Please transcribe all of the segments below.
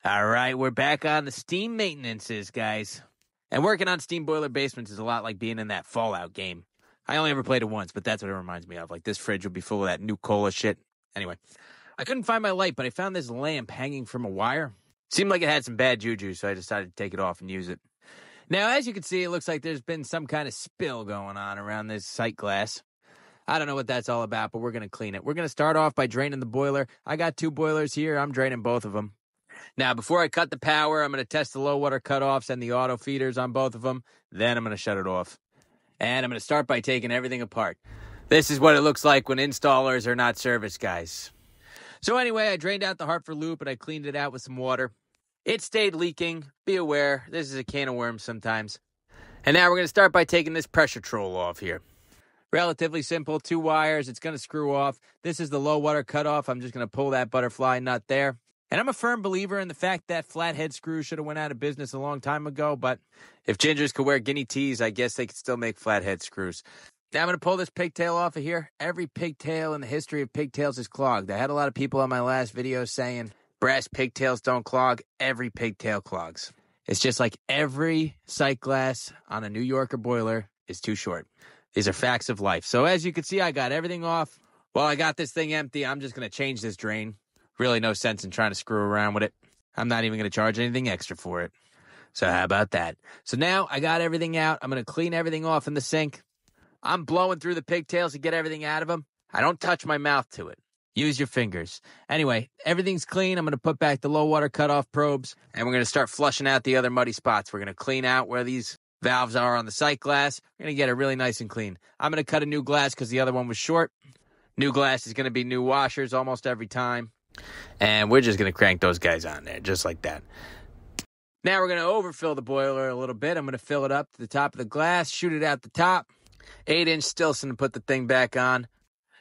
All right, we're back on the steam maintenances, guys. And working on steam boiler basements is a lot like being in that Fallout game. I only ever played it once, but that's what it reminds me of. Like, this fridge will be full of that new cola shit. Anyway, I couldn't find my light, but I found this lamp hanging from a wire. Seemed like it had some bad juju, so I decided to take it off and use it. Now, as you can see, it looks like there's been some kind of spill going on around this sight glass. I don't know what that's all about, but we're going to clean it. We're going to start off by draining the boiler. I got 2 boilers here. I'm draining both of them. Now, before I cut the power, I'm going to test the low water cutoffs and the auto feeders on both of them. Then I'm going to shut it off. And I'm going to start by taking everything apart. This is what it looks like when installers are not service guys. So anyway, I drained out the Hartford loop and I cleaned it out with some water. It stayed leaking. Be aware, this is a can of worms sometimes. And now we're going to start by taking this pressure troll off here. Relatively simple, 2 wires. It's going to screw off. This is the low water cutoff. I'm just going to pull that butterfly nut there. And I'm a firm believer in the fact that flathead screws should have went out of business a long time ago, but if gingers could wear guinea tees, I guess they could still make flathead screws. Now I'm going to pull this pigtail off of here. Every pigtail in the history of pigtails is clogged. I had a lot of people on my last video saying brass pigtails don't clog. Every pigtail clogs. It's just like every sight glass on a New Yorker boiler is too short. These are facts of life. So as you can see, I got everything off. While I got this thing empty, I'm just going to change this drain. Really no sense in trying to screw around with it. I'm not even going to charge anything extra for it. So how about that? So now I got everything out. I'm going to clean everything off in the sink. I'm blowing through the pigtails to get everything out of them. I don't touch my mouth to it. Use your fingers. Anyway, everything's clean. I'm going to put back the low water cutoff probes, and we're going to start flushing out the other muddy spots. We're going to clean out where these valves are on the sight glass. We're going to get it really nice and clean. I'm going to cut a new glass because the other one was short. New glass is going to be new washers almost every time. And we're just going to crank those guys on there, just like that. Now we're going to overfill the boiler a little bit. I'm going to fill it up to the top of the glass, shoot it out the top. 8-inch Stilson to put the thing back on.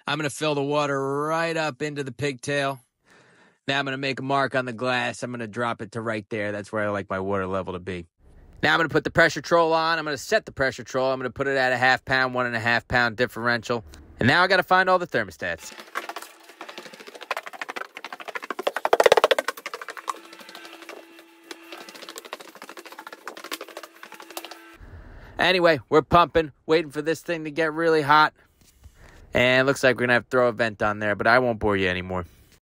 I'm going to fill the water right up into the pigtail. Now I'm going to make a mark on the glass. I'm going to drop it to right there. That's where I like my water level to be. Now I'm going to put the pressure troll on. I'm going to set the pressure troll. I'm going to put it at a 1/2 pound, 1.5 pound differential. And now I got to find all the thermostats. Anyway, we're pumping, waiting for this thing to get really hot. And it looks like we're going to have to throw a vent on there, but I won't bore you anymore.